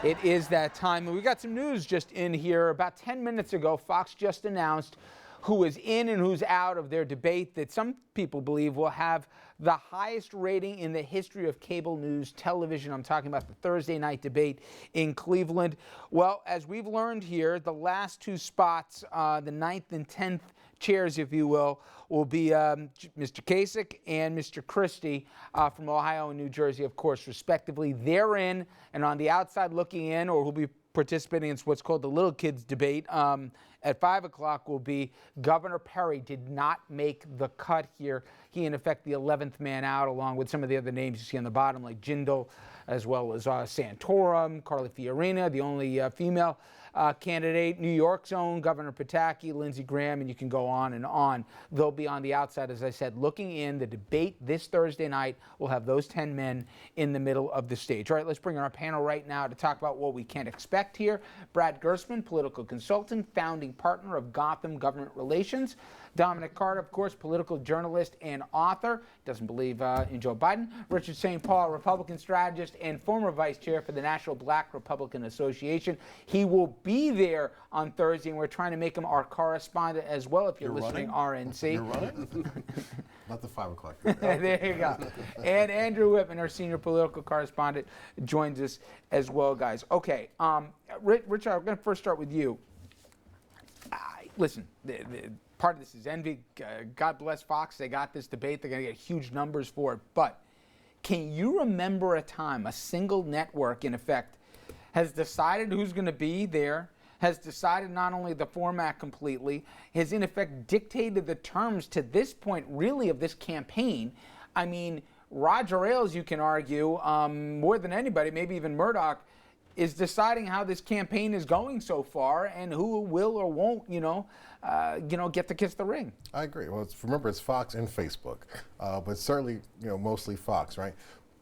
It is that time. We got some news just in here. About 10 minutes ago, Fox just announced who is in and who's out of their debate that some people believe will have the highest rating in the history of cable news television. I'm talking about the Thursday night debate in Cleveland. Well, as we've learned here, the last two spots, the 9th and 10th chairs, if you will be Mr. Kasich and Mr. Christie from Ohio and New Jersey, of course, respectively. They're in, and on the outside looking in, or who'll be participating in what's called the little kids debate at 5 o'clock will be Governor Perry. Did not make the cut here. He, in effect, the 11th man out, along with some of the other names you see on the bottom, like Jindal, as well as Santorum, Carly Fiorina, the only female candidate, New York's own Governor Pataki, Lindsey Graham, and you can go on and on. They'll be on the outside, as I said, looking in. The debate this Thursday night will have those 10 men in the middle of the stage. All right, let's bring in our panel right now to talk about what we can expect here. Brad Gersman, political consultant, founding partner of Gotham Government Relations. Dominic Carter, of course, political journalist and author, doesn't believe in Joe Biden. Richard St. Paul, Republican strategist and former vice chair for the National Black Republican Association. He will be there on Thursday, and we're trying to make him our correspondent as well, if you're listening, running? RNC. You're running? Not the 5 o'clock. There you go. And Andrew Whitman, our senior political correspondent, joins us as well, guys. Okay, Richard, I'm going to first start with you. Listen, part of this is envy. God bless Fox. They got this debate. They're going to get huge numbers for it. But can you remember a time a single network, in effect, has decided who's going to be there, has decided not only the format completely, has in effect dictated the terms to this point, really, of this campaign? I mean, Roger Ailes, you can argue, more than anybody, maybe even Murdoch, is deciding how this campaign is going so far and who will or won't, get to kiss the ring. I agree. Well, remember, it's Fox and Facebook, but certainly, mostly Fox, right?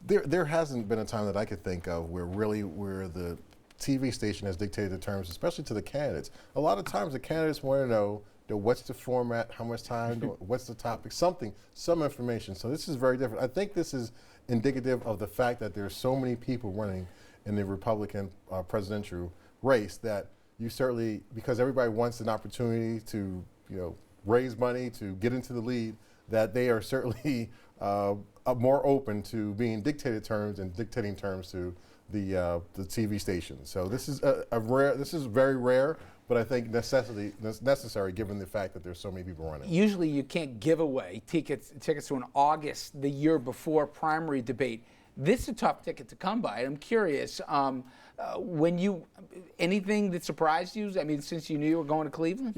There hasn't been a time that I could think of where the TV station has dictated the terms, especially to the candidates. A lot of times the candidates want to know what's the format, how much time, what's the topic, some information. So this is very different. I think this is indicative of the fact that there's so many people running in the Republican presidential race that you certainly, because everybody wants an opportunity to, raise money, to get into the lead, that they are certainly more open to being dictated terms and dictating terms to the TV station. So this is this is very rare, but I think necessary given the fact that there's so many people running. Usually you can't give away tickets to an August, the year before primary debate. This is a tough ticket to come by. I'm curious, anything that surprised you? I mean, since you knew you were going to Cleveland?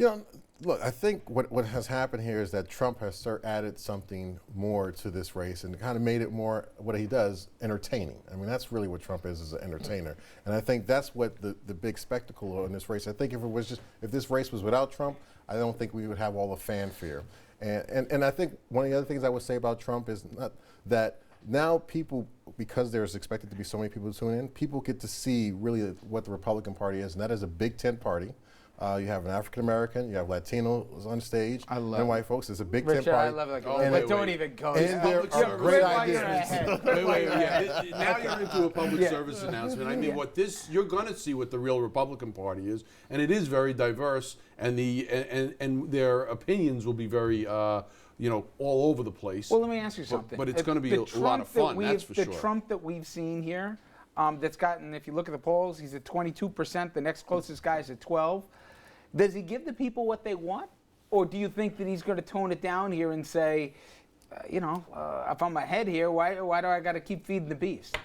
Look, I think what has happened here is that Trump has added something more to this race and kind of made it more, what he does, entertaining. I mean, that's really what Trump is an entertainer. And I think that's what the big spectacle in this race. I think if this race was without Trump, I don't think we would have all the fanfare. And I think one of the other things I would say about Trump is not that now people, because there's expected to be so many people tuning in, people get to see really what the Republican Party is, and that is a big tent party. You have an African American, you have Latinos on stage, and white folks. It's a big tent party. I love it. But don't even go. And there are great ideas. Wait. Now you're into a public service announcement. I mean, you're going to see what the real Republican Party is, and it is very diverse, and their opinions will be very. All over the place. Well, let me ask you something. But it's going to be a lot of fun, that's for sure. The Trump that we've seen here, that's gotten, if you look at the polls, he's at 22%. The next closest guy is at 12%. Does he give the people what they want? Or do you think that he's going to tone it down here and say, if I'm ahead here, why do I got to keep feeding the beast?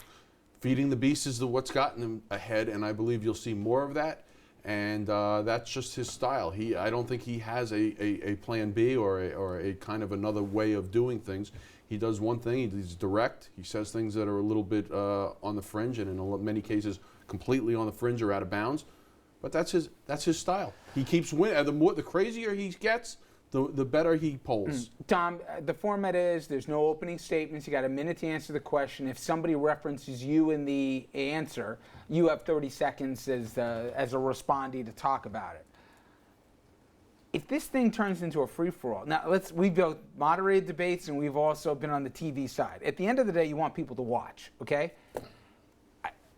Feeding the beast is what's gotten him ahead, and I believe you'll see more of that. And that's just his style. I don't think he has a plan B or a kind of another way of doing things. He does one thing. He's direct. He says things that are a little bit on the fringe, and in many cases, completely on the fringe or out of bounds. But that's his style. He keeps winning. The crazier he gets, the better he polls. Tom, the format is there's no opening statements. You got a minute to answer the question. If somebody references you in the answer, you have 30 seconds as a respondee to talk about it. If this thing turns into a free-for-all, now we've built moderated debates and we've also been on the TV side. At the end of the day, you want people to watch, okay?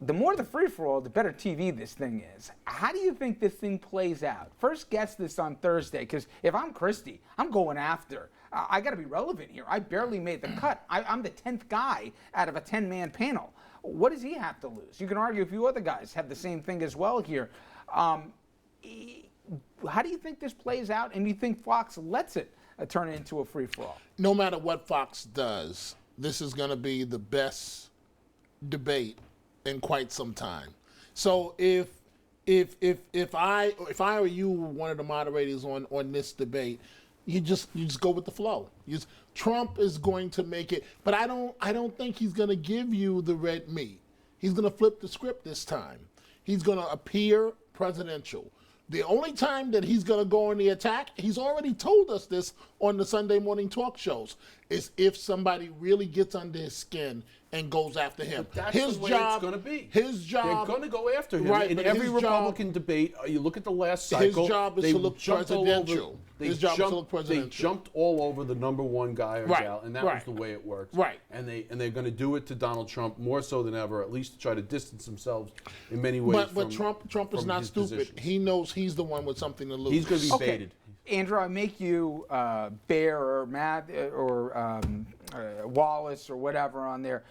the more the free-for-all, the better TV this thing is. How do you think this thing plays out? First guess this on Thursday, because if I'm Christie, I'm going after. I got to be relevant here. I barely made the cut. I'm the 10th guy out of a 10-man panel. What does he have to lose? You can argue a few other guys have the same thing as well here. How do you think this plays out, and do you think Fox lets it turn into a free-for-all? No matter what Fox does, this is going to be the best debate in quite some time. So if I or you were one of the moderators on this debate, you just go with the flow. Trump is going to make it, but I don't think he's going to give you the red meat. He's going to flip the script this time. He's going to appear presidential. The only time that he's going to go on the attack, he's already told us this on the Sunday morning talk shows, is if somebody really gets under his skin and goes after him. But that's the way it's going to be. His job. They're going to go after him. Right, in but every his Republican debate, you look at the last cycle. His job is to look presidential. They jumped all over the number one guy or gal, and that was the way it worked. Right. And they're going to do it to Donald Trump more so than ever, at least to try to distance themselves in many ways. But Trump is not stupid. Positions. He knows he's the one with something to lose. He's going to be baited. Andrew, I make you Bear or Matt or Wallace or whatever on there.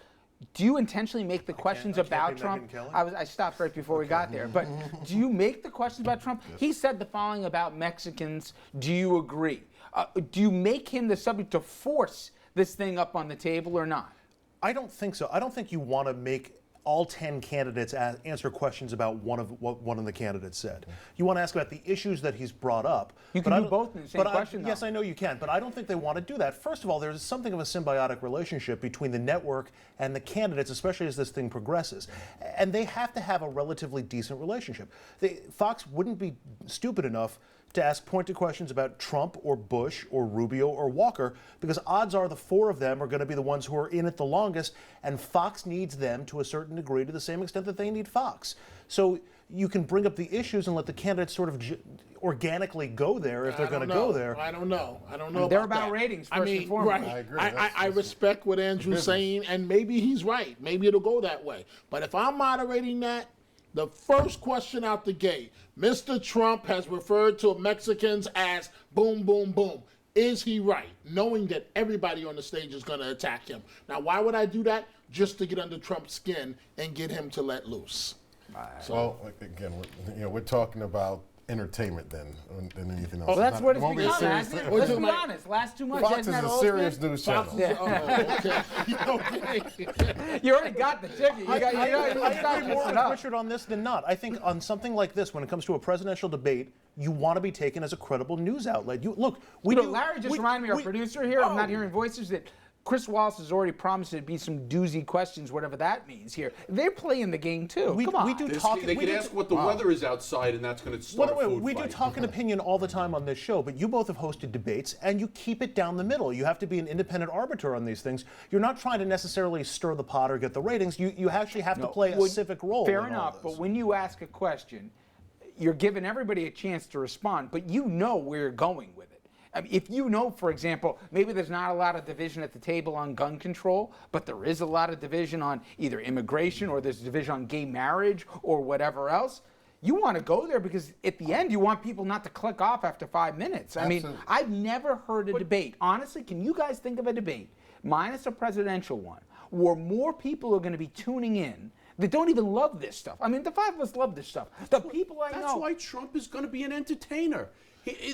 Do you intentionally make the questions about Trump? I stopped right before we got there. But do you make the questions about Trump? Yes. He said the following about Mexicans. Do you agree? Do you make him the subject to force this thing up on the table or not? I don't think so. I don't think you want to make all 10 candidates answer questions about what one of the candidates said. You want to ask about the issues that he's brought up. You can do both in the same question, though. Yes, I know you can, but I don't think they want to do that. First of all, there's something of a symbiotic relationship between the network and the candidates, especially as this thing progresses. And they have to have a relatively decent relationship. Fox wouldn't be stupid enough to ask pointed questions about Trump or Bush or Rubio or Walker, because odds are the four of them are going to be the ones who are in it the longest, and Fox needs them to a certain degree to the same extent that they need Fox. So you can bring up the issues and let the candidates sort of organically go there if they're going to go there. I don't know. They're about ratings first and foremost. Right. I agree. I respect what Andrew's saying, and maybe he's right. Maybe it'll go that way. But if I'm moderating that, the first question out the gate, Mr. Trump has referred to Mexicans as boom, boom, boom. Is he right? Knowing that everybody on the stage is going to attack him. Now, why would I do that? Just to get under Trump's skin and get him to let loose. So, again, we're talking about entertainment then, than anything else. Well, that's what it's won't be a become, serious hasn't it? thing. Let's be honest. Last 2 months, Fox is a serious news channel. Okay. You already got the ticket. I agree more with Richard on this than not. I think on something like this, when it comes to a presidential debate, you want to be taken as a credible news outlet. Larry just reminded me, our producer here, I'm not hearing voices, that Chris Wallace has already promised to be some doozy questions, whatever that means here. They're playing the game too. Come on. They can ask what the weather is outside, and that's going to start a food fight. We do talk an opinion all the time on this show, but you both have hosted debates, and you keep it down the middle. You have to be an independent arbiter on these things. You're not trying to necessarily stir the pot or get the ratings. You actually have to play a civic role. Fair enough, but when you ask a question, you're giving everybody a chance to respond, but you know where you're going with it. I mean, if you know, for example, maybe there's not a lot of division at the table on gun control, but there is a lot of division on either immigration or there's division on gay marriage or whatever else, you want to go there because at the end you want people not to click off after 5 minutes. Absolutely. I mean, I've never heard a debate. Honestly, can you guys think of a debate, minus a presidential one, where more people are going to be tuning in that don't even love this stuff? I mean, the five of us love this stuff. The people I know. That's why Trump is going to be an entertainer.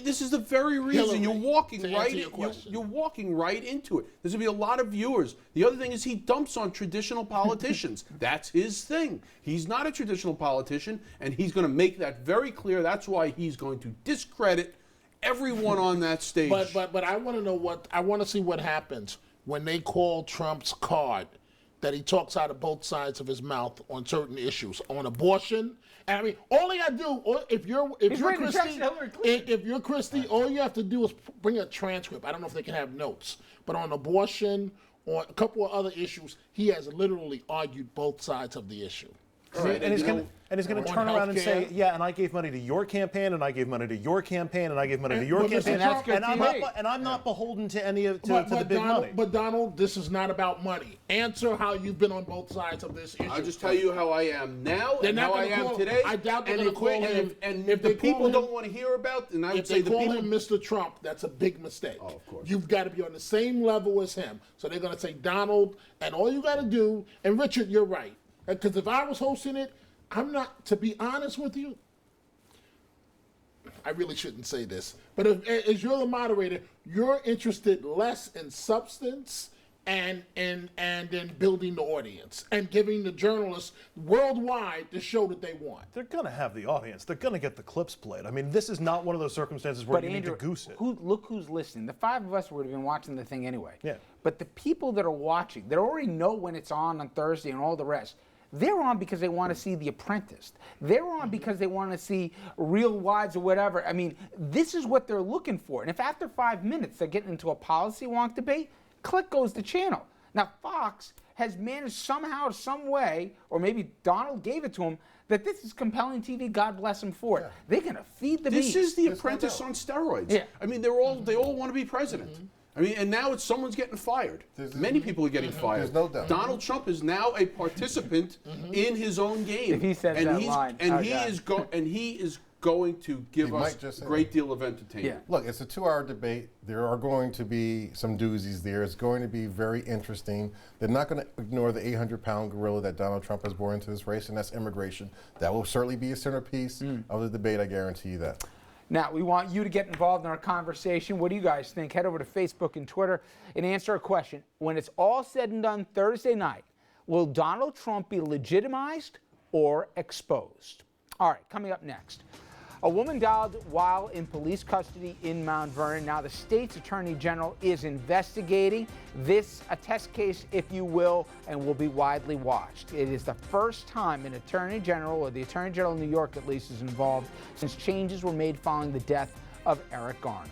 This is the very reason you're walking right into it. There's going to be a lot of viewers. The other thing is he dumps on traditional politicians. That's his thing. He's not a traditional politician, and he's going to make that very clear. That's why he's going to discredit everyone on that stage. But I want to know I want to see what happens when they call Trump's card that he talks out of both sides of his mouth on certain issues, on abortion. And I mean, all you gotta do, if you're Christie, all you have to do is bring a transcript. I don't know if they can have notes, but on abortion or a couple of other issues, he has literally argued both sides of the issue. Right, And he's you know, going and he's going to on turn around and say, healthcare. yeah, and I gave money to your campaign, and I gave money to your campaign, and I gave money to your but Mr. campaign, Trump- good and I'm not beholden to any of to But, the big Donald, money. but Donald, this is not about money. Answer how you've been on both sides of this issue. I'll just tell you how I am now They're and not how I gonna am call- today. I doubt they're and gonna if, call and him- if, and if if the they call people him- don't want to hear about, and I would If say they the call people. him Mr. Trump, that's a big mistake. Oh, of course. You've got to be on the same level as him. So they're going to say Donald, and all you got to do, and Richard, you're right. Because if I was hosting it, I'm not, to be honest with you, I really shouldn't say this, but if, as you're the moderator, you're interested less in substance and in building the audience and giving the journalists worldwide the show that they want. They're going to have the audience. They're going to get the clips played. I mean, this is not one of those circumstances where But you Andrew, need to goose it. look who's listening. The five of us would have been watching the thing anyway. Yeah. But the people that are watching, they already know when it's on Thursday and all the rest. They're on because they want to see The Apprentice. They're on because they want to see Real Wives or whatever. I mean, this is what they're looking for. And if after 5 minutes they're getting into a policy wonk debate, click goes the channel. Now, Fox has managed somehow, some way, or maybe Donald gave it to him, that this is compelling TV. God bless them for it. They're going to feed the This beast. is The There's no Apprentice doubt. on steroids. Yeah. I mean, they all want to be president. I mean, and now it's someone's getting fired. Many people are getting fired. There's no doubt. Donald Trump is now a participant in his own game. If he says and that he's, line, and oh, he God. is he is going to give He us might just a say great that. deal of entertainment. Yeah. Look, it's a 2-hour debate. There are going to be some doozies there. It's going to be very interesting. They're not going to ignore the 800-pound gorilla that Donald Trump has brought into this race, and that's immigration. That will certainly be a centerpiece of the debate, I guarantee you that. Now, we want you to get involved in our conversation. What do you guys think? Head over to Facebook and Twitter and answer a question. When it's all said and done Thursday night, will Donald Trump be legitimized or exposed? All right, coming up next. A woman died while in police custody in Mount Vernon. Now, the state's attorney general is investigating this, a test case, if you will, and will be widely watched. It is the first time an attorney general, or the attorney general of New York at least, is involved since changes were made following the death of Eric Garner.